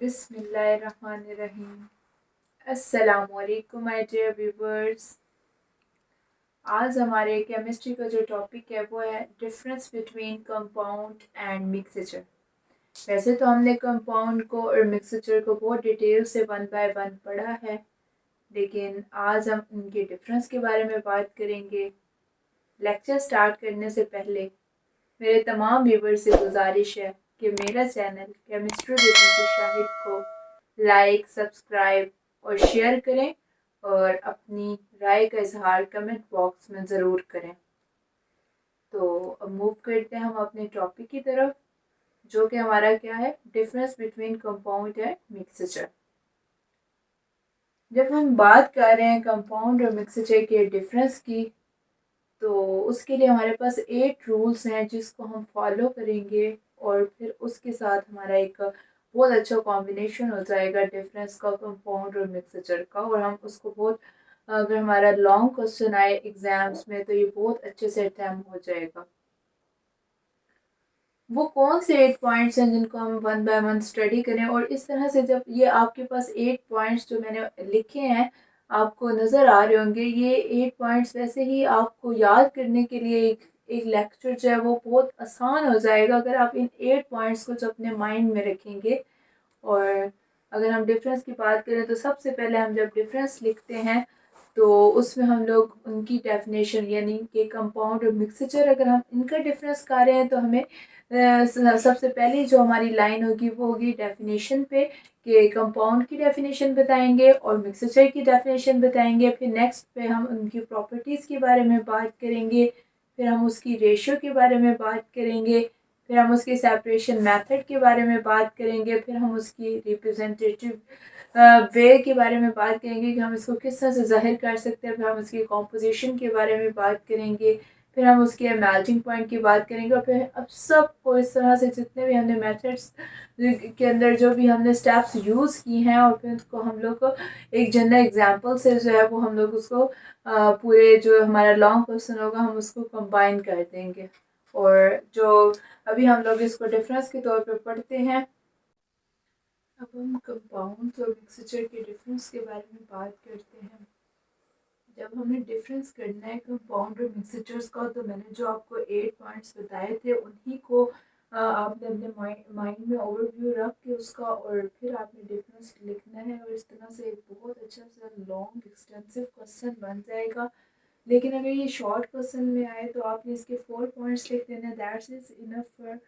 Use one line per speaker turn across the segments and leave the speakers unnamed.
बिस्मिल्लाहिर्रहमानिर्रहीम। अस्सलामुअलैकुम my dear viewers. आज हमारे केमिस्ट्री का जो टॉपिक है वो है difference between compound and mixture. वैसे तो हमने कंपाउंड को और मिक्सचर को बहुत डिटेल से वन बाय वन पढ़ा है, लेकिन आज हम इनके डिफरेंस के बारे में बात करेंगे। लेक्चर स्टार्ट करने से पहले मेरे तमाम व्यूवर्स से गुजारिश है कि मेरा channel chemistry with Mrs Shahid को लाइक, सब्सक्राइब और शेयर करें और अपनी राय का इजहार कमेंट बॉक्स में ज़रूर करें। तो अब मूव करते हैं हम अपने टॉपिक की तरफ, जो कि हमारा क्या है, difference between compound and mixture. जब हम बात कर रहे हैं कंपाउंड और मिक्सचर के डिफरेंस की, तो उसके लिए हमारे पास 8 रूल्स हैं जिसको हम फॉलो करेंगे और फिर उसके साथ हमारा एक बहुत अच्छा कॉम्बिनेशन हो जाएगा डिफरेंस का कंपाउंड और मिक्सचर का। और हम उसको बहुत, अगर हमारा लॉन्ग क्वेश्चन आए एग्जाम्स में तो ये बहुत अच्छे से अटैम्प्ट हो जाएगा। वो कौन से 8 पॉइंट्स हैं जिनको हम वन बाय वन स्टडी करें, और इस तरह से जब ये आपके पास 8 पॉइंट्स जो मैंने लिखे हैं आपको नज़र आ रहे होंगे, ये 8 पॉइंट्स वैसे ही आपको याद करने के लिए एक लेक्चर जो है वो बहुत आसान हो जाएगा अगर आप इन 8 पॉइंट्स को जो अपने माइंड में रखेंगे। और अगर हम डिफरेंस की बात करें तो सबसे पहले हम जब डिफरेंस लिखते हैं तो उसमें हम लोग उनकी डेफिनेशन, यानी कि कंपाउंड और मिक्सचर, अगर हम इनका डिफरेंस कर रहे हैं तो हमें सबसे पहले जो हमारी लाइन होगी वो होगी डेफिनेशन पे, कि कंपाउंड की डेफिनेशन बताएंगे और मिक्सचर की डेफिनेशन बताएंगे। फिर नेक्स्ट पे हम उनकी प्रॉपर्टीज़ के बारे में बात करेंगे, फिर हम उसकी रेशियो के बारे में बात करेंगे, फिर हम उसके सेपरेशन मेथड के बारे में बात करेंगे, फिर हम उसकी रिप्रेजेंटेटिव वे के बारे में बात करेंगे कि हम इसको किस तरह से ज़ाहिर कर सकते हैं, फिर हम उसकी कॉम्पोजिशन के बारे में बात करेंगे, फिर हम उसके मेल्टिंग पॉइंट की बात करेंगे, और फिर अब सबको इस तरह से जितने भी हमने मेथड्स के अंदर जो भी हमने स्टेप्स यूज़ की हैं, और फिर उसको हम लोग को एक जनरल एग्जांपल से जो है वो हम लोग उसको पूरे जो हमारा लॉन्ग क्वेश्चन होगा हम उसको कंबाइन कर देंगे। और जो अभी हम लोग इसको डिफरेंस के तौर पे पढ़ते हैं। अब हम कंपाउंड्स और मिक्सचर के डिफरेंस के बारे में बात करते हैं। जब हमें डिफरेंस करना है कंपाउंड और मिक्सचर्स का, तो मैंने जो आपको 8 पॉइंट्स बताए थे उन्हीं को आपने अपने माइंड में ओवरव्यू रख के उसका, और फिर आपने डिफरेंस लिखना है, और इस तरह से एक बहुत अच्छा सा लॉन्ग एक्सटेंसिव क्वेश्चन बन जाएगा। लेकिन अगर ये शॉर्ट क्वेश्चन में आए तो आपने इसके 4 पॉइंट्स लिख देना, that's is enough for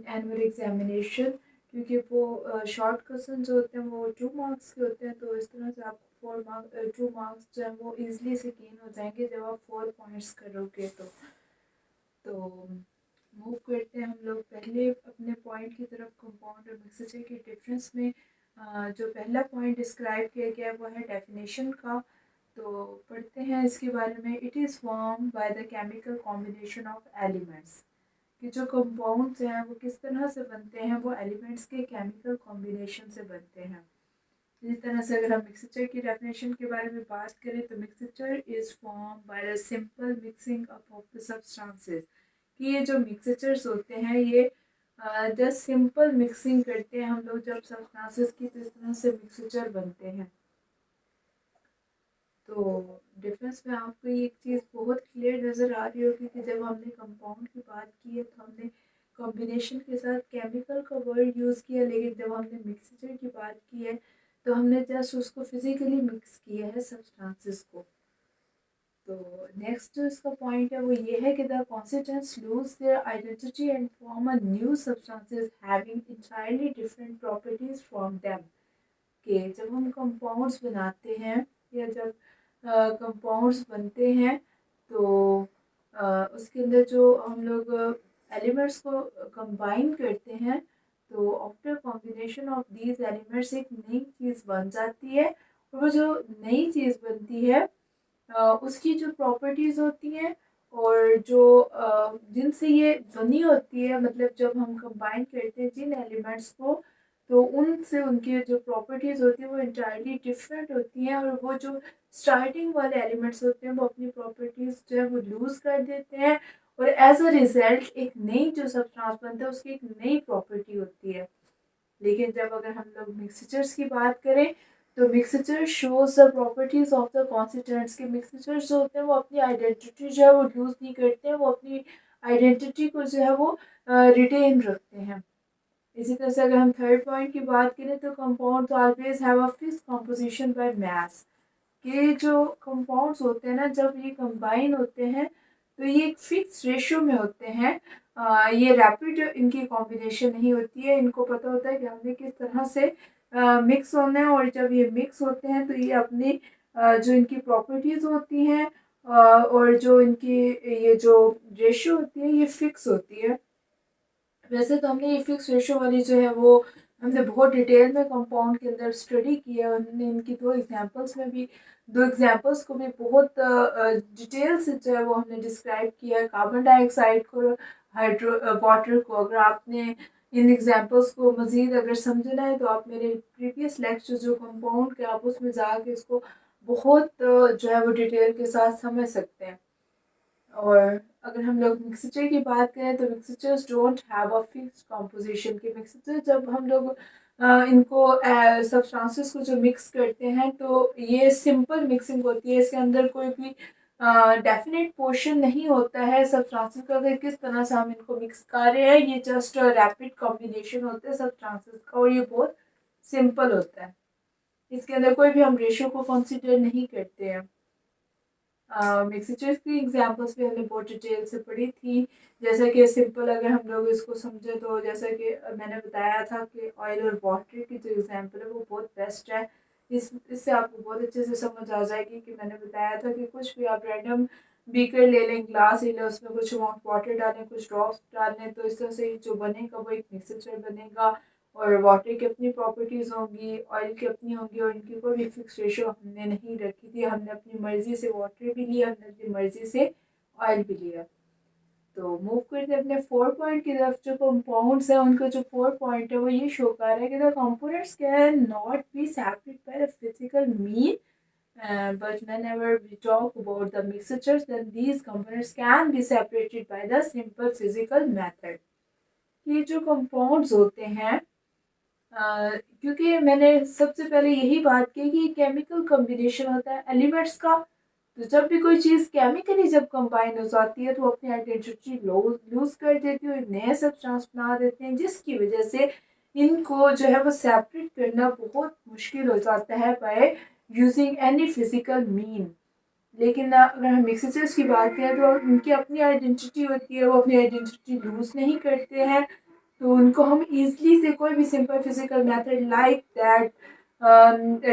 annual examination. क्योंकि वो शॉर्ट क्वेश्चन जो होते हैं वो 2 मार्क्स के होते हैं, तो इस तरह से आप 2 मार्क्स जो है वो ईजिली से गेन हो जाएंगे जब आप 4 पॉइंट्स करोगे। तो मूव करते हैं हम लोग पहले अपने पॉइंट की तरफ। कंपाउंड और मिक्सचर के डिफरेंस में जो पहला पॉइंट डिस्क्राइब किया गया है वो है डेफिनेशन का। तो पढ़ते हैं इसके बारे में। It is form by the chemical combination of elements, कि जो कंपाउंड्स हैं वो किस तरह से बनते हैं, वो एलिमेंट्स के केमिकल कॉम्बिनेशन से बनते हैं। इस तरह से अगर हम मिक्सचर की डेफिनेशन के बारे में बात करें तो mixture is form by the simple mixing up of the substances, कि ये जो मिक्सचर्स होते हैं ये जस्ट सिंपल मिक्सिंग करते हैं हम लोग जब सब्सटेंसेस की, तो इस तरह से मिक्सचर बनते हैं। तो डिफरेंस में आपको ये एक चीज़ बहुत क्लियर नज़र आ रही होगी कि जब हमने कंपाउंड की बात की है तो हमने कॉम्बिनेशन के साथ केमिकल का वर्ड यूज़ किया, लेकिन जब हमने मिक्सचर की बात की है तो हमने जस्ट उसको फिजिकली मिक्स किया है सब्सटेंसेस को। तो नेक्स्ट जो इसका पॉइंट है वो ये है कि the constituents lose their identity and form a new substances having entirely different properties from them, कि जब हम कंपाउंड्स बनाते हैं या जब कंपाउंड्स बनते हैं तो उसके अंदर जो हम लोग एलिमेंट्स को कंबाइन करते हैं, तो after combination of these elements एक नई चीज़ बन जाती है। और वो जो नई चीज़ बनती है उसकी जो प्रॉपर्टीज़ होती हैं और जो जिनसे ये बनी होती है, मतलब जब हम कंबाइन करते हैं जिन एलिमेंट्स को, तो उनसे उनकी जो प्रॉपर्टीज़ होती हैं वो इंटायरली डिफरेंट होती हैं, और वो जो स्टार्टिंग वाले एलिमेंट्स होते हैं वो अपनी प्रॉपर्टीज़ जो है वो लूज़ कर देते हैं, और एज अ रिज़ल्ट एक नई जो सब्सटेंस बनता है उसकी एक नई प्रॉपर्टी होती है। लेकिन जब अगर हम लोग मिक्सचर्स की बात करें तो mixture shows the properties of the constituents के मिक्सचर्स जो होते हैं वो अपनी आइडेंटिटी जो है वो लूज नहीं करते हैं, वो अपनी आइडेंटिटी को जो है वो रिटेन रखते हैं। इसी तरह से अगर हम थर्ड पॉइंट की बात करें तो compounds always have a fixed composition by mass. के जो कंपाउंड्स होते हैं ना जब ये कंबाइन होते हैं तो ये एक फिक्स रेशियो में होते हैं। ये रैपिड इनकी कॉम्बिनेशन नहीं होती है, इनको पता होता है कि हमने किस तरह से मिक्स होना है, और जब ये मिक्स होते हैं तो ये अपनी जो इनकी प्रॉपर्टीज़ होती हैं और जो इनकी ये जो रेशियो होती है ये फिक्स होती है। वैसे तो हमने ये फिक्स रेशियो वाली जो है वो हमने बहुत डिटेल में कंपाउंड के अंदर स्टडी किया है। हमने इनकी दो एग्जांपल्स को भी बहुत डिटेल से जो है वो हमने डिस्क्राइब किया है, कार्बन डाइऑक्साइड को, हाइड्रो वाटर को। अगर आपने इन एग्जांपल्स को मज़ीद अगर समझना है तो आप मेरे प्रीवियस लेक्चर जो कंपाउंड के आप उसमें जाके इसको बहुत जो है वो डिटेल के साथ समझ सकते हैं। और अगर हम लोग मिक्सचर की बात करें तो mixtures don't have a fixed composition के मिक्सचर जब हम लोग इनको सब्सटेंसेस को जो मिक्स करते हैं तो ये सिंपल मिक्सिंग होती है, इसके अंदर कोई भी डेफिनेट पोर्शन नहीं होता है सब्सटेंसेस का कि किस तरह से हम इनको मिक्स कर रहे हैं। ये जस्ट रैपिड कॉम्बिनेशन होता है सब्सटेंसेस का और ये बहुत सिंपल होता है। इसके अंदर कोई भी हम रेशियो को कंसिडर नहीं करते हैं। मिक्सचर्स की एग्जांपल्स भी हमने बहुत डिटेल से पढ़ी थी। जैसे कि सिंपल अगर हम लोग इसको समझें तो जैसा कि मैंने बताया था कि ऑयल और वाटर की जो एग्जांपल है वो बहुत बेस्ट है। इससे आपको बहुत अच्छे से समझ आ जाएगी कि मैंने बताया था कि कुछ भी आप रैंडम बीकर ले लें, ग्लास ले लें, उसमें कुछ अमाउंट वाटर डालें, कुछ ड्रॉप्स डालें, तो इस तरह से जो बनेगा वो एक मिक्सचर बनेगा। और वाटर की अपनी प्रॉपर्टीज़ होंगी, ऑयल की अपनी होंगी, और इनकी कोई भी फिक्स रेशो हमने नहीं रखी थी। हमने अपनी मर्ज़ी से वाटर भी लिया, हमने अपनी मर्ज़ी से ऑयल भी लिया। तो मूव करते अपने 4 पॉइंट की तरफ। जो कंपाउंड्स हैं उनका जो 4 पॉइंट है वो ये शो कर रहा है कि the components can not be separate by the physical mean, but whenever we talk about the mixtures then these components can be separated by the simple physical method। ये जो कंपाउंड्स होते हैं क्योंकि मैंने सबसे पहले यही बात की कि केमिकल कॉम्बिनेशन होता है एलिमेंट्स का। तो जब भी कोई चीज़ केमिकली जब कंबाइन हो जाती है तो अपनी आइडेंटिटी लूज कर देती है, नए सब्सटेंस बना देते हैं, जिसकी वजह से इनको जो है वो सेपरेट करना बहुत मुश्किल हो जाता है by using any physical mean. लेकिन अगर हम मिक्सचर्स की बात करें तो उनकी अपनी आइडेंटिटी होती है, वो अपनी आइडेंटिटी लूज नहीं करते हैं। तो उनको हम ईज़िली से कोई भी simple physical method like that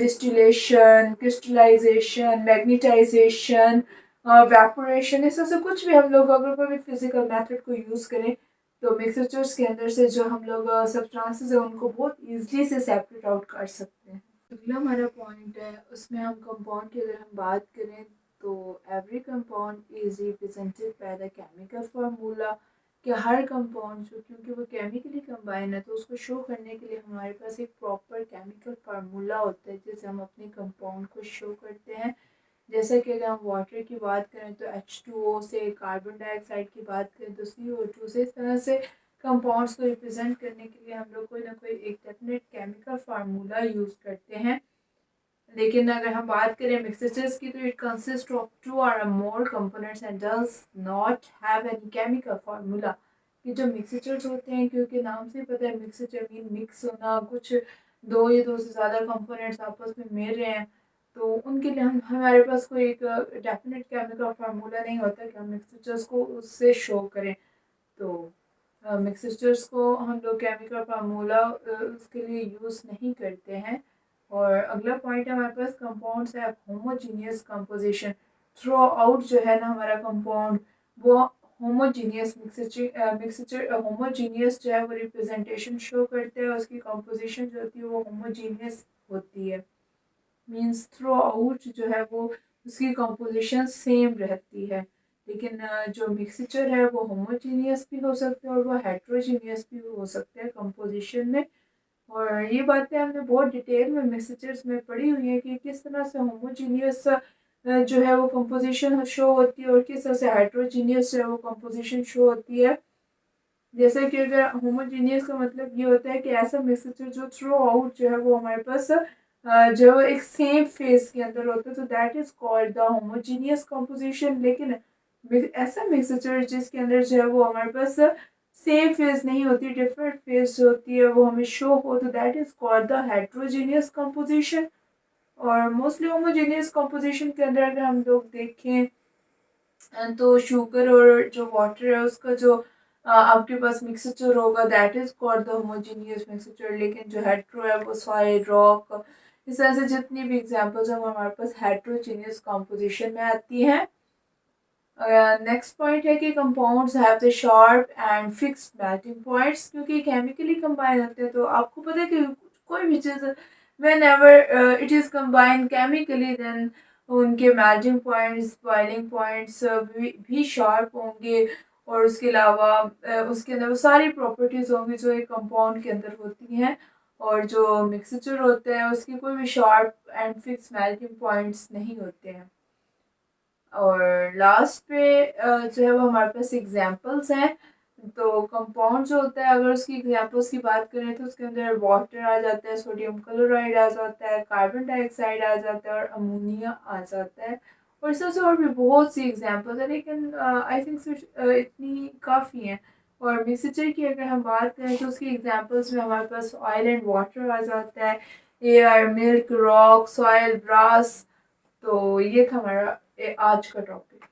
distillation, crystallisation, magnetisation, evaporation, ऐसा से कुछ भी हम लोग अगर कोई भी फिजिकल मेथड को यूज़ करें तो मिक्सचर्स के अंदर से जो हम लोग सब्सटेंसेस है उनको बहुत ईजिली से सेपरेट आउट कर सकते हैं। अगला हमारा पॉइंट है उसमें हम कंपाउंड की अगर हम बात करें तो every compound is represented by the chemical formula. कि हर कंपाउंड जो क्योंकि वो केमिकली कंबाइन है तो उसको शो करने के लिए हमारे पास एक प्रॉपर केमिकल फार्मूला होता है जिससे हम अपने कंपाउंड को शो करते हैं। जैसे कि अगर हम वाटर की बात करें तो H2O से, कार्बन डाइऑक्साइड की बात करें तो CO2 से, इस तरह से कंपाउंड्स को रिप्रेजेंट करने के लिए हम लोग कोई ना कोई एक डेफिनेट केमिकल फार्मूला यूज़ करते हैं। लेकिन अगर हम बात करें मिक्सचर्स की तो it consist of 2 or more components and does not have any chemical formula. ये जो मिक्सचर्स होते हैं क्योंकि नाम से ही पता है मिक्सचर मीन मिक्स होना, कुछ दो या दो से ज़्यादा कंपोनेंट्स आपस में मिल रहे हैं, तो उनके लिए हमारे पास कोई एक डेफिनेट केमिकल फार्मूला नहीं होता कि हम मिक्सचर्स को उससे शो करें। तो मिक्सचर्स को हम लोग केमिकल फार्मूला उसके लिए यूज़ नहीं करते हैं। और अगला पॉइंट है हमारे पास कंपाउंड्स है होमोजीनियस कंपोजिशन। थ्रू आउट जो है ना हमारा कंपाउंड वो होमोजीनियस मिक्सचर होमोजीनियस जो है वो रिप्रेजेंटेशन शो करते हैं, उसकी कंपोजिशन जो होती है वो होमोजीनियस होती है। मीन्स थ्रू आउट जो है वो उसकी कंपोजिशन सेम रहती है। लेकिन जो मिक्सचर है वो होमोजीनियस भी हो सकते हैं और वो हेट्रोजीनियस भी हो सकते हैं कंपोजिशन में। और ये बातें हमने बहुत डिटेल में मिक्सचर्स में पढ़ी हुई है कि किस तरह से होमोजीनियस जो है वो कंपोजिशन शो होती है और किस तरह से हेट्रोजीनियस जो है वो कंपोजिशन शो होती है। जैसे कि अगर होमोजीनियस का मतलब ये होता है कि ऐसा मिक्सचर जो थ्रू आउट जो है वो हमारे पास जो एक सेम फेस के अंदर होता है, तो that is called the homogeneous composition. लेकिन ऐसा मिक्सचर जिसके अंदर जो है वो हमारे पास सेम फेस नहीं होती, डिफरेंट फेस होती है, वो हमें शो हो, तो that is called the heterogeneous composition. और मोस्टली होमोजीनियस कंपोजिशन के अंदर अगर हम लोग देखें तो शुगर और जो वाटर है उसका जो आपके पास मिक्सचर होगा that is called the homogeneous mixture. लेकिन जो हेट्रो है वो सॉइल रॉक, इस तरह से जितनी भी एग्जांपल्स हैं वो हमारे पास हेट्रोजीनियस कंपोजिशन में आती हैं। नेक्स्ट पॉइंट है कि compounds have the sharp and fixed melting points, क्योंकि केमिकली कंबाइन होते हैं तो आपको पता है कि कोई भी चीज़ whenever it is combine chemically then उनके मेल्टिंग पॉइंट्स बॉइलिंग पॉइंट्स भी शार्प होंगे। और उसके अलावा उसके अंदर वो सारी प्रॉपर्टीज़ होंगी जो एक कंपाउंड के अंदर होती हैं। और जो मिक्सचर होता है उसकी कोई भी sharp and fix melting points नहीं होते हैं। और लास्ट पे जो है वो हमारे पास एग्जांपल्स हैं। तो कंपाउंड जो होता है अगर उसकी एग्जांपल्स की बात करें तो उसके अंदर वाटर आ जाता है, सोडियम क्लोराइड आ जाता है, कार्बन डाइऑक्साइड आ जाता है और अमोनिया आ जाता है। और इस तरह से और भी बहुत सी एग्जांपल्स है, लेकिन आई थिंक इतनी काफ़ी हैं। और मिक्सचर की अगर हम बात करें तो उसकी एग्जांपल्स में हमारे पास ऑयल एंड वाटर आ जाता है, air, milk, rock, soil, brass. तो ये था हमारा आज का टॉपिक।